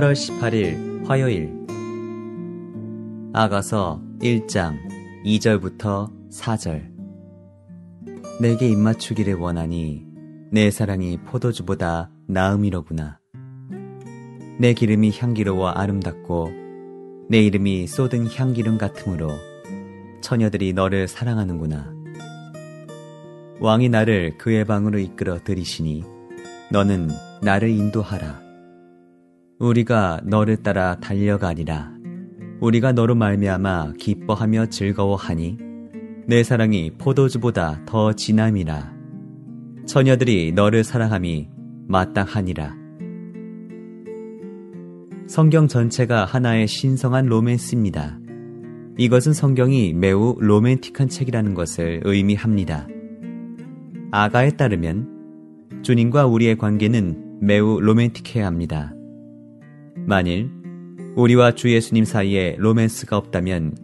8월 18일 화요일 아가서 1장 2절부터 4절. 내게 입맞추기를 원하니 내 사랑이 포도주보다 나음이로구나. 내 기름이 향기로워 아름답고 내 이름이 쏟은 향기름 같으므로 처녀들이 너를 사랑하는구나. 왕이 나를 그의 방으로 이끌어 들이시니 너는 나를 인도하라. 우리가 너를 따라 달려가리라. 우리가 너로 말미암아 기뻐하며 즐거워하니 내 사랑이 포도주보다 더 진함이라. 처녀들이 너를 사랑함이 마땅하니라. 성경 전체가 하나의 신성한 로맨스입니다. 이것은 성경이 매우 로맨틱한 책이라는 것을 의미합니다. 아가에 따르면 주님과 우리의 관계는 매우 로맨틱해야 합니다. 만일 우리와 주 예수님 사이에 로맨스가 없다면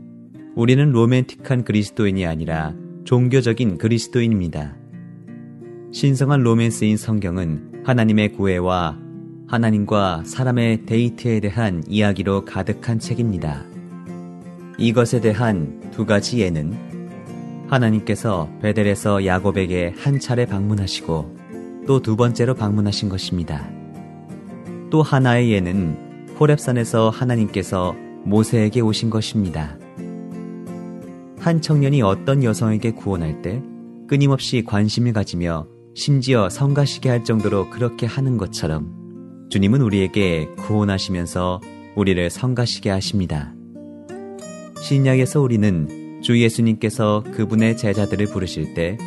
우리는 로맨틱한 그리스도인이 아니라 종교적인 그리스도인입니다. 신성한 로맨스인 성경은 하나님의 구애와 하나님과 사람의 데이트에 대한 이야기로 가득한 책입니다. 이것에 대한 두 가지 예는 하나님께서 베델에서 야곱에게 한 차례 방문하시고 또 두 번째로 방문하신 것입니다. 또 하나의 예는 호렙산에서 하나님께서 모세에게 오신 것입니다. 한 청년이 어떤 여성에게 구원할 때 끊임없이 관심을 가지며 심지어 성가시게 할 정도로 그렇게 하는 것처럼 주님은 우리에게 구원하시면서 우리를 성가시게 하십니다. 신약에서 우리는 주 예수님께서 그분의 제자들을 부르실 때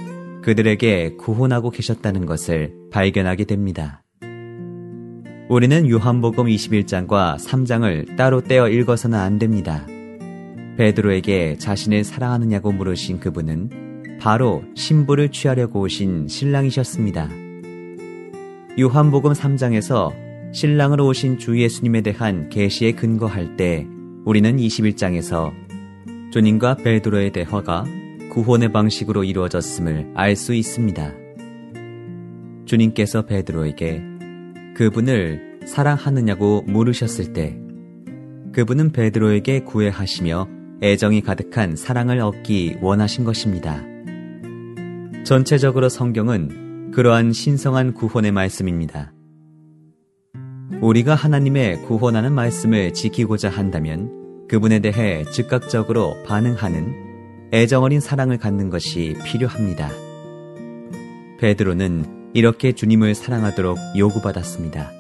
그들에게 구원하고 계셨다는 것을 발견하게 됩니다. 우리는 요한복음 21장과 3장을 따로 떼어 읽어서는 안 됩니다. 베드로에게 자신을 사랑하느냐고 물으신 그분은 바로 신부를 취하려고 오신 신랑이셨습니다. 요한복음 3장에서 신랑으로 오신 주 예수님에 대한 계시에 근거할 때 우리는 21장에서 주님과 베드로의 대화가 구원의 방식으로 이루어졌음을 알 수 있습니다. 주님께서 베드로에게 그분을 사랑하느냐고 물으셨을 때 그분은 베드로에게 구애하시며 애정이 가득한 사랑을 얻기 원하신 것입니다. 전체적으로 성경은 그러한 신성한 구원의 말씀입니다. 우리가 하나님의 구원하는 말씀을 지키고자 한다면 그분에 대해 즉각적으로 반응하는 애정어린 사랑을 갖는 것이 필요합니다. 베드로는 이렇게 주님을 사랑하도록 요구받았습니다.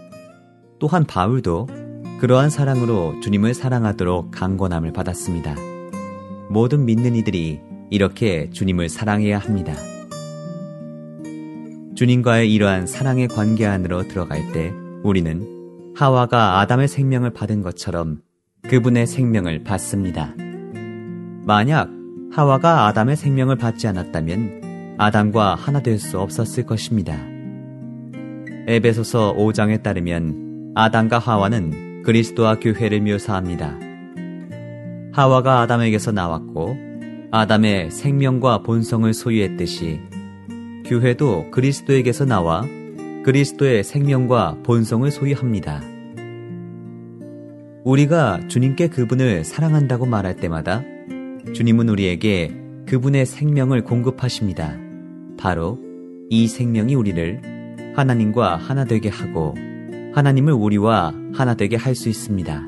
또한 바울도 그러한 사랑으로 주님을 사랑하도록 강권함을 받았습니다. 모든 믿는 이들이 이렇게 주님을 사랑해야 합니다. 주님과의 이러한 사랑의 관계 안으로 들어갈 때 우리는 하와가 아담의 생명을 받은 것처럼 그분의 생명을 받습니다. 만약 하와가 아담의 생명을 받지 않았다면 아담과 하나 될 수 없었을 것입니다. 에베소서 5장에 따르면 아담과 하와는 그리스도와 교회를 묘사합니다. 하와가 아담에게서 나왔고 아담의 생명과 본성을 소유했듯이 교회도 그리스도에게서 나와 그리스도의 생명과 본성을 소유합니다. 우리가 주님께 그분을 사랑한다고 말할 때마다 주님은 우리에게 그분의 생명을 공급하십니다. 바로 이 생명이 우리를 하나님과 하나 되게 하고 하나님을 우리와 하나 되게 할 수 있습니다.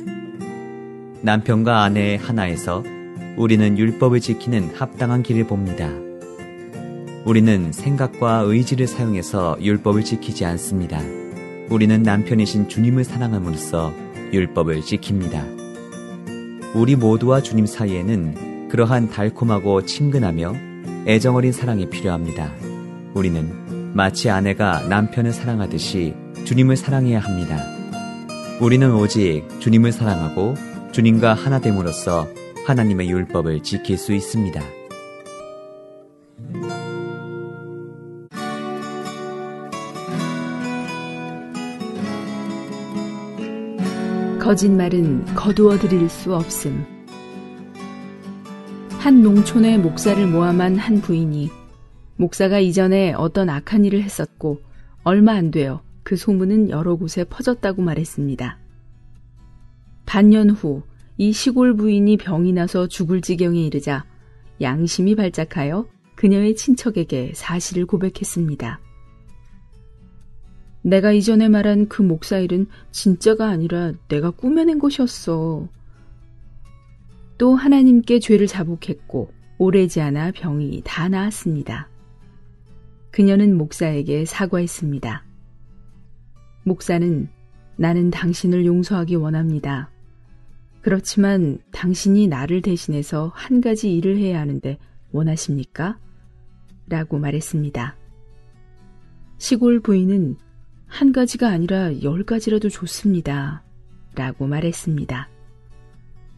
남편과 아내의 하나에서 우리는 율법을 지키는 합당한 길을 봅니다. 우리는 생각과 의지를 사용해서 율법을 지키지 않습니다. 우리는 남편이신 주님을 사랑함으로써 율법을 지킵니다. 우리 모두와 주님 사이에는 그러한 달콤하고 친근하며 애정어린 사랑이 필요합니다. 우리는 마치 아내가 남편을 사랑하듯이 주님을 사랑해야 합니다. 우리는 오직 주님을 사랑하고 주님과 하나 됨으로써 하나님의 율법을 지킬 수 있습니다. 거짓말은 거두어 들일 수 없음. 한 농촌에 목사를 모함한 한 부인이 목사가 이전에 어떤 악한 일을 했었고 얼마 안 되어 그 소문은 여러 곳에 퍼졌다고 말했습니다. 반년 후 이 시골 부인이 병이 나서 죽을 지경에 이르자 양심이 발작하여 그녀의 친척에게 사실을 고백했습니다. 내가 이전에 말한 그 목사 일은 진짜가 아니라 내가 꾸며낸 것이었어. 또 하나님께 죄를 자복했고 오래지 않아 병이 다 나았습니다. 그녀는 목사에게 사과했습니다. 목사는 나는 당신을 용서하기 원합니다. 그렇지만 당신이 나를 대신해서 한 가지 일을 해야 하는데 원하십니까? 라고 말했습니다. 시골 부인은 한 가지가 아니라 10가지라도 좋습니다. 라고 말했습니다.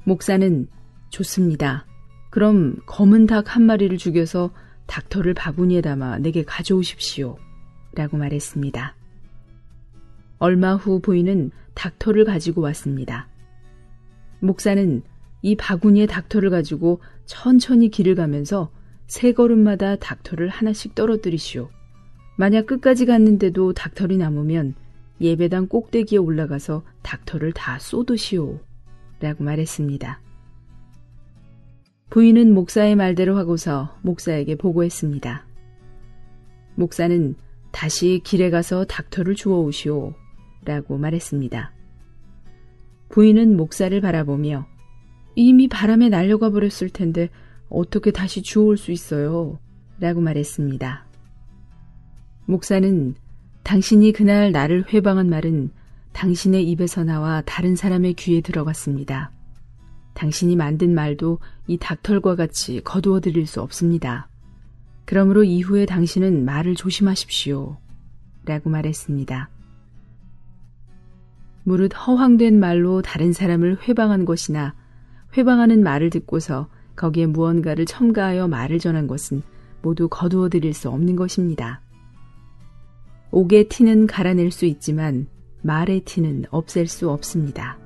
목사는 좋습니다. 그럼 검은 닭 한 마리를 죽여서 닭털을 바구니에 담아 내게 가져오십시오. 라고 말했습니다. 얼마 후 부인은 닭털을 가지고 왔습니다. 목사는 이 바구니에 닭털을 가지고 천천히 길을 가면서 3걸음마다 닭털을 하나씩 떨어뜨리시오. 만약 끝까지 갔는데도 닭털이 남으면 예배당 꼭대기에 올라가서 닭털을 다 쏟으시오. 라고 말했습니다. 부인은 목사의 말대로 하고서 목사에게 보고했습니다. 목사는 다시 길에 가서 닭털을 주워오시오. 라고 말했습니다. 부인은 목사를 바라보며 이미 바람에 날려가 버렸을 텐데 어떻게 다시 주워올 수 있어요? 라고 말했습니다. 목사는 당신이 그날 나를 회방한 말은 당신의 입에서 나와 다른 사람의 귀에 들어갔습니다. 당신이 만든 말도 이 닭털과 같이 거두어 드릴 수 없습니다. 그러므로 이후에 당신은 말을 조심하십시오. 라고 말했습니다. 무릇 허황된 말로 다른 사람을 회방한 것이나 회방하는 말을 듣고서 거기에 무언가를 첨가하여 말을 전한 것은 모두 거두어 드릴 수 없는 것입니다. 옥의 티는 갈아낼 수 있지만 말의 티는 없앨 수 없습니다.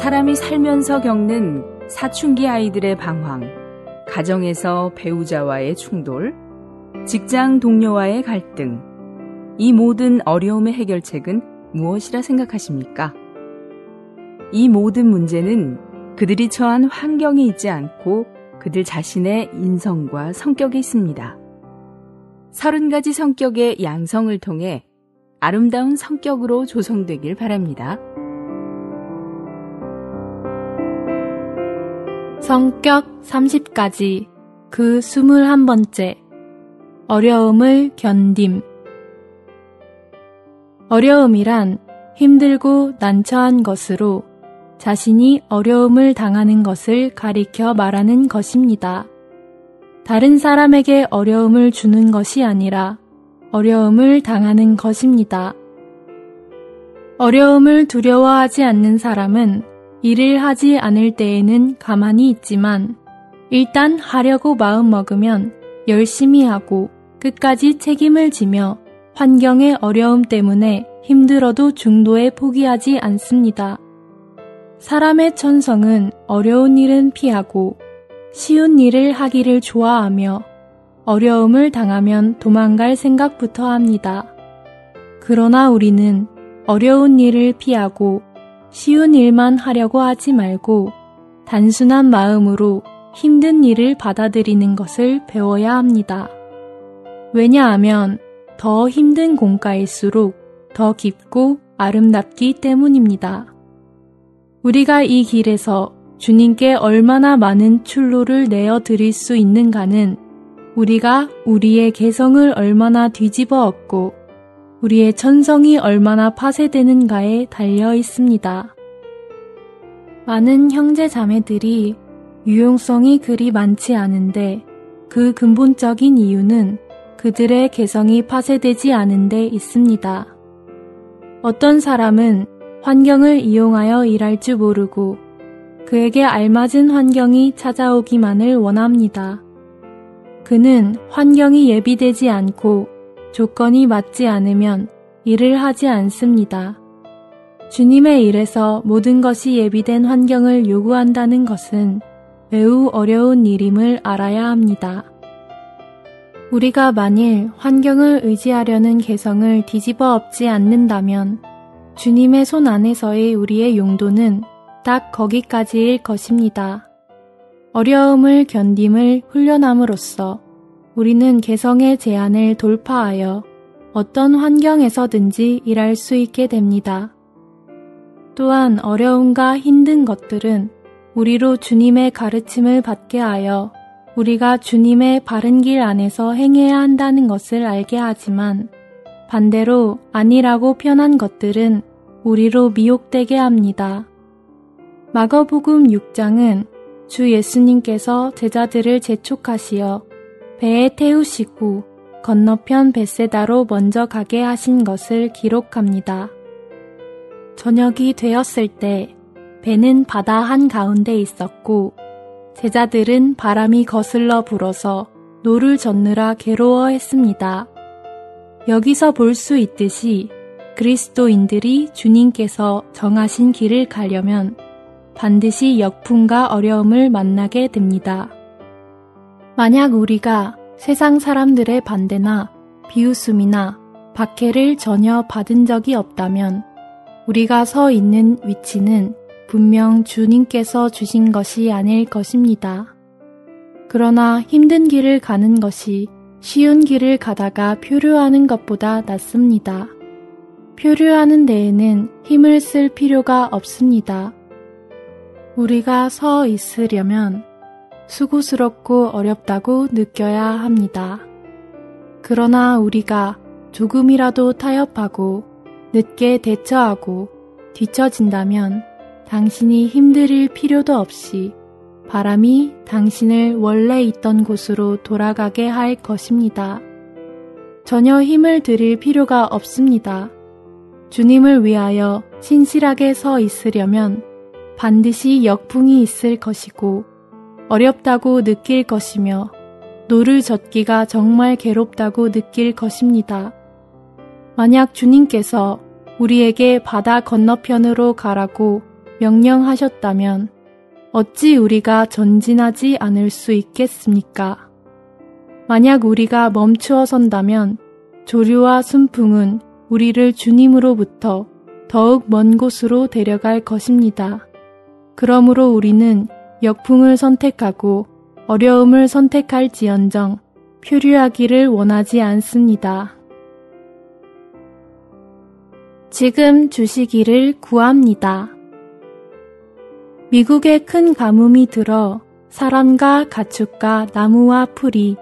사람이 살면서 겪는 사춘기 아이들의 방황, 가정에서 배우자와의 충돌, 직장 동료와의 갈등, 이 모든 어려움의 해결책은 무엇이라 생각하십니까? 이 모든 문제는 그들이 처한 환경에 있지 않고 그들 자신의 인성과 성격에 있습니다. 30가지 성격의 양성을 통해 아름다운 성격으로 조성되길 바랍니다. 성격 30가지 그 21번째 어려움을 견딤. 어려움이란 힘들고 난처한 것으로 자신이 어려움을 당하는 것을 가리켜 말하는 것입니다. 다른 사람에게 어려움을 주는 것이 아니라 어려움을 당하는 것입니다. 어려움을 두려워하지 않는 사람은 일을 하지 않을 때에는 가만히 있지만 일단 하려고 마음먹으면 열심히 하고 끝까지 책임을 지며 환경의 어려움 때문에 힘들어도 중도에 포기하지 않습니다. 사람의 천성은 어려운 일은 피하고 쉬운 일을 하기를 좋아하며 어려움을 당하면 도망갈 생각부터 합니다. 그러나 우리는 어려운 일을 피하고 쉬운 일만 하려고 하지 말고 단순한 마음으로 힘든 일을 받아들이는 것을 배워야 합니다. 왜냐하면 더 힘든 공과일수록 더 깊고 아름답기 때문입니다. 우리가 이 길에서 주님께 얼마나 많은 출로를 내어 드릴 수 있는가는 우리가 우리의 개성을 얼마나 뒤집어 엎고 우리의 천성이 얼마나 파쇄되는가에 달려 있습니다. 많은 형제 자매들이 유용성이 그리 많지 않은데 그 근본적인 이유는 그들의 개성이 파쇄되지 않은 데 있습니다. 어떤 사람은 환경을 이용하여 일할 줄 모르고 그에게 알맞은 환경이 찾아오기만을 원합니다. 그는 환경이 예비되지 않고 조건이 맞지 않으면 일을 하지 않습니다. 주님의 일에서 모든 것이 예비된 환경을 요구한다는 것은 매우 어려운 일임을 알아야 합니다. 우리가 만일 환경을 의지하려는 개성을 뒤집어 엎지 않는다면 주님의 손 안에서의 우리의 용도는 딱 거기까지일 것입니다. 어려움을 견딤을 훈련함으로써 우리는 개성의 제한을 돌파하여 어떤 환경에서든지 일할 수 있게 됩니다. 또한 어려움과 힘든 것들은 우리로 주님의 가르침을 받게 하여 우리가 주님의 바른 길 안에서 행해야 한다는 것을 알게 하지만 반대로 아니라고 편한 것들은 우리로 미혹되게 합니다. 마가복음 6장은 주 예수님께서 제자들을 재촉하시어 배에 태우시고 건너편 벳세다로 먼저 가게 하신 것을 기록합니다. 저녁이 되었을 때 배는 바다 한가운데 있었고 제자들은 바람이 거슬러 불어서 노를 젓느라 괴로워했습니다. 여기서 볼 수 있듯이 그리스도인들이 주님께서 정하신 길을 가려면 반드시 역풍과 어려움을 만나게 됩니다. 만약 우리가 세상 사람들의 반대나 비웃음이나 박해를 전혀 받은 적이 없다면 우리가 서 있는 위치는 분명 주님께서 주신 것이 아닐 것입니다. 그러나 힘든 길을 가는 것이 쉬운 길을 가다가 표류하는 것보다 낫습니다. 표류하는 데에는 힘을 쓸 필요가 없습니다. 우리가 서 있으려면 수고스럽고 어렵다고 느껴야 합니다. 그러나 우리가 조금이라도 타협하고 늦게 대처하고 뒤처진다면 당신이 힘들일 필요도 없이 바람이 당신을 원래 있던 곳으로 돌아가게 할 것입니다. 전혀 힘을 들일 필요가 없습니다. 주님을 위하여 신실하게 서 있으려면 반드시 역풍이 있을 것이고 어렵다고 느낄 것이며 노를 젓기가 정말 괴롭다고 느낄 것입니다. 만약 주님께서 우리에게 바다 건너편으로 가라고 명령하셨다면 어찌 우리가 전진하지 않을 수 있겠습니까? 만약 우리가 멈추어 선다면 조류와 순풍은 우리를 주님으로부터 더욱 먼 곳으로 데려갈 것입니다. 그러므로 우리는 역풍을 선택하고 어려움을 선택할지언정 표류하기를 원하지 않습니다. 지금 주시기를 구합니다. 미국에 큰 가뭄이 들어 사람과 가축과 나무와 풀이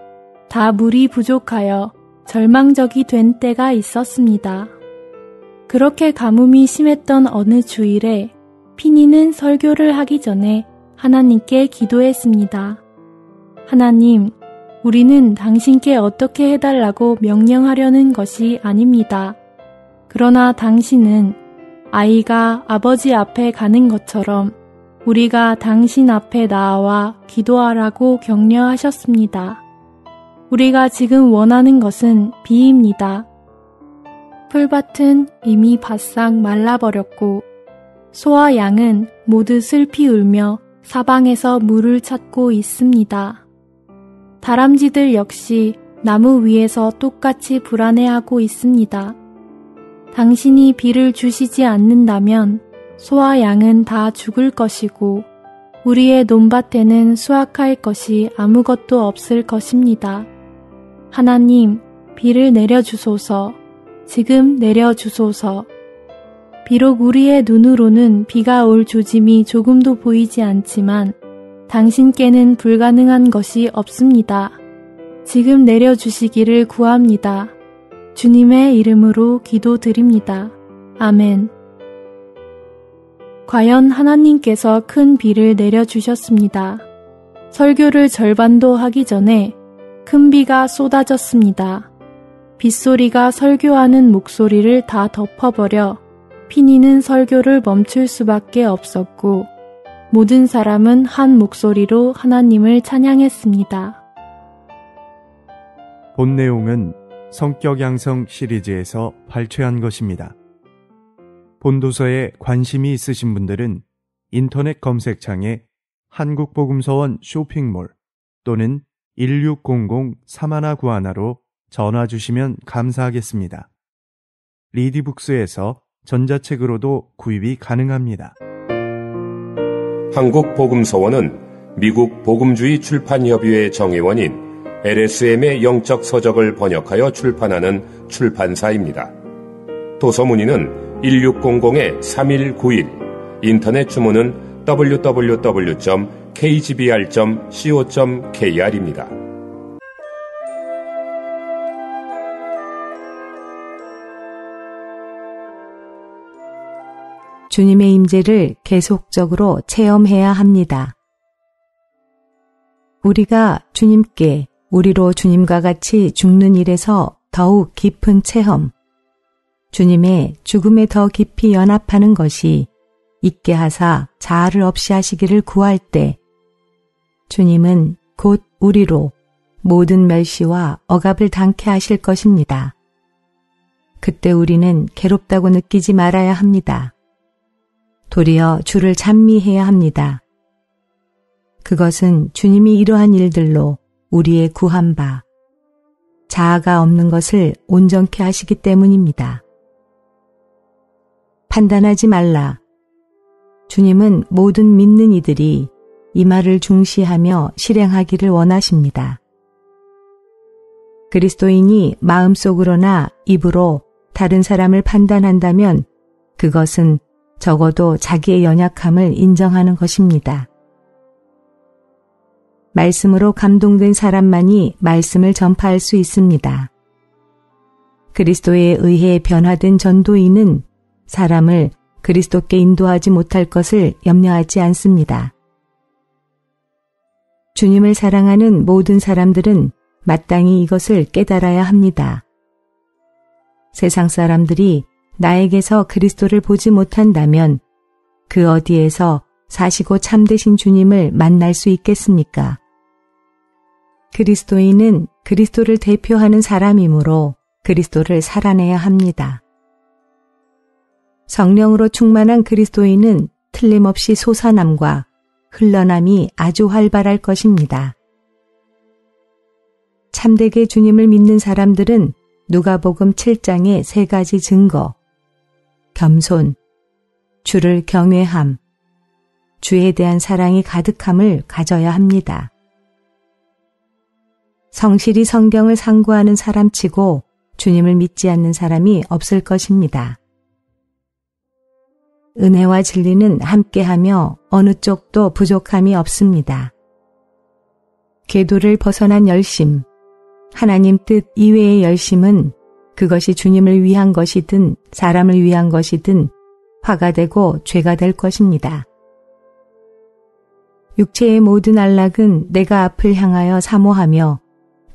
다 물이 부족하여 절망적이 된 때가 있었습니다. 그렇게 가뭄이 심했던 어느 주일에 피니는 설교를 하기 전에 하나님께 기도했습니다. 하나님, 우리는 당신께 어떻게 해달라고 명령하려는 것이 아닙니다. 그러나 당신은 아이가 아버지 앞에 가는 것처럼 우리가 당신 앞에 나아와 기도하라고 격려하셨습니다. 우리가 지금 원하는 것은 비입니다. 풀밭은 이미 바싹 말라버렸고 소와 양은 모두 슬피 울며 사방에서 물을 찾고 있습니다. 다람쥐들 역시 나무 위에서 똑같이 불안해하고 있습니다. 당신이 비를 주시지 않는다면 소와 양은 다 죽을 것이고 우리의 논밭에는 수확할 것이 아무것도 없을 것입니다. 하나님, 비를 내려주소서. 지금 내려주소서. 비록 우리의 눈으로는 비가 올 조짐이 조금도 보이지 않지만 당신께는 불가능한 것이 없습니다. 지금 내려주시기를 구합니다. 주님의 이름으로 기도드립니다. 아멘. 과연 하나님께서 큰 비를 내려주셨습니다. 설교를 절반도 하기 전에 큰 비가 쏟아졌습니다. 빗소리가 설교하는 목소리를 다 덮어버려 피니는 설교를 멈출 수밖에 없었고 모든 사람은 한 목소리로 하나님을 찬양했습니다. 본 내용은 성격 양성 시리즈에서 발췌한 것입니다. 본도서에 관심이 있으신 분들은 인터넷 검색창에 한국복음서원 쇼핑몰 또는 1600-3191로 전화 주시면 감사하겠습니다. 리디북스에서 전자책으로도 구입이 가능합니다. 한국복음서원은 미국 복음주의 출판협의회 정회원인 LSM의 영적 서적을 번역하여 출판하는 출판사입니다. 도서 문의는 1600-3191, 인터넷 주문은 www.kgbr.co.kr입니다. 주님의 임재를 계속적으로 체험해야 합니다. 우리가 주님께 우리로 주님과 같이 죽는 일에서 더욱 깊은 체험, 주님의 죽음에 더 깊이 연합하는 것이 있게 하사 자아를 없이 하시기를 구할 때 주님은 곧 우리로 모든 멸시와 억압을 당케 하실 것입니다. 그때 우리는 괴롭다고 느끼지 말아야 합니다. 도리어 주를 찬미해야 합니다. 그것은 주님이 이러한 일들로 우리의 구한 바, 자아가 없는 것을 온전케 하시기 때문입니다. 판단하지 말라. 주님은 모든 믿는 이들이 이 말을 중시하며 실행하기를 원하십니다. 그리스도인이 마음속으로나 입으로 다른 사람을 판단한다면 그것은 적어도 자기의 연약함을 인정하는 것입니다. 말씀으로 감동된 사람만이 말씀을 전파할 수 있습니다. 그리스도에 의해 변화된 전도인은 사람을 그리스도께 인도하지 못할 것을 염려하지 않습니다. 주님을 사랑하는 모든 사람들은 마땅히 이것을 깨달아야 합니다. 세상 사람들이 나에게서 그리스도를 보지 못한다면 그 어디에서 사시고 참되신 주님을 만날 수 있겠습니까? 그리스도인은 그리스도를 대표하는 사람이므로 그리스도를 살아내야 합니다. 성령으로 충만한 그리스도인은 틀림없이 솟아남과 흘러남이 아주 활발할 것입니다. 참되게 주님을 믿는 사람들은 누가복음 7장의 3가지 증거, 겸손, 주를 경외함, 주에 대한 사랑이 가득함을 가져야 합니다. 성실히 성경을 상고하는 사람치고 주님을 믿지 않는 사람이 없을 것입니다. 은혜와 진리는 함께하며 어느 쪽도 부족함이 없습니다. 궤도를 벗어난 열심, 하나님 뜻 이외의 열심은 그것이 주님을 위한 것이든 사람을 위한 것이든 화가 되고 죄가 될 것입니다. 육체의 모든 안락은 내가 앞을 향하여 사모하며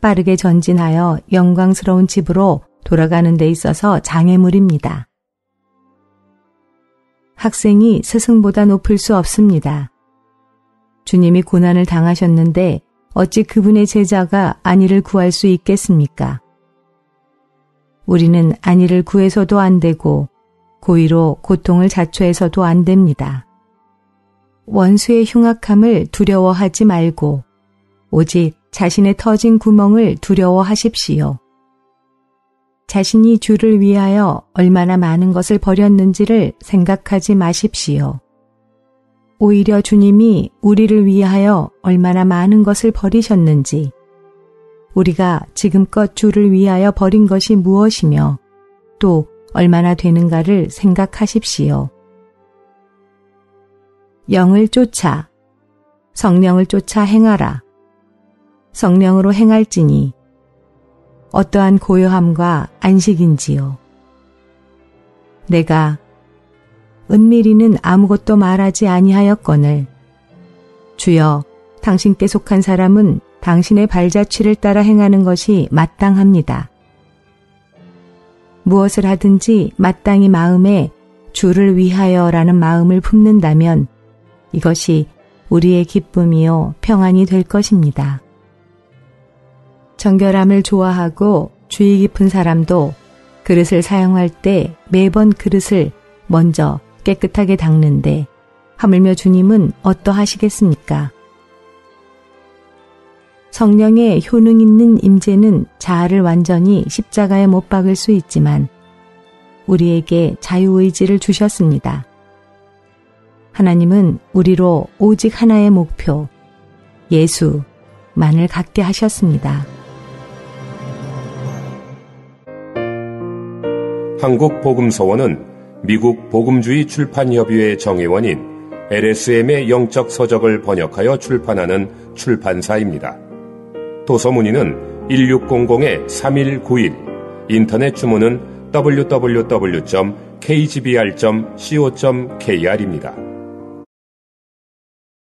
빠르게 전진하여 영광스러운 집으로 돌아가는 데 있어서 장애물입니다. 학생이 스승보다 높을 수 없습니다. 주님이 고난을 당하셨는데 어찌 그분의 제자가 안위를 구할 수 있겠습니까? 우리는 안위를 구해서도 안 되고 고의로 고통을 자초해서도 안 됩니다. 원수의 흉악함을 두려워하지 말고 오직 자신의 터진 구멍을 두려워하십시오. 자신이 주를 위하여 얼마나 많은 것을 버렸는지를 생각하지 마십시오. 오히려 주님이 우리를 위하여 얼마나 많은 것을 버리셨는지, 우리가 지금껏 주를 위하여 버린 것이 무엇이며 또 얼마나 되는가를 생각하십시오. 영을 쫓아, 성령을 쫓아 행하라. 성령으로 행할지니 어떠한 고요함과 안식인지요. 내가 은밀히는 아무것도 말하지 아니하였거늘 주여, 당신께 속한 사람은 당신의 발자취를 따라 행하는 것이 마땅합니다. 무엇을 하든지 마땅히 마음에 주를 위하여라는 마음을 품는다면 이것이 우리의 기쁨이요 평안이 될 것입니다. 정결함을 좋아하고 주의 깊은 사람도 그릇을 사용할 때 매번 그릇을 먼저 깨끗하게 닦는데 하물며 주님은 어떠하시겠습니까? 성령의 효능 있는 임재는 자아를 완전히 십자가에 못 박을 수 있지만 우리에게 자유의지를 주셨습니다. 하나님은 우리로 오직 하나의 목표, 예수만을 갖게 하셨습니다. 한국복음서원은 미국 복음주의 출판협의회 정회원인 LSM의 영적 서적을 번역하여 출판하는 출판사입니다. 도서문의는 1600-3191, 인터넷 주문은 www.kgbr.co.kr입니다.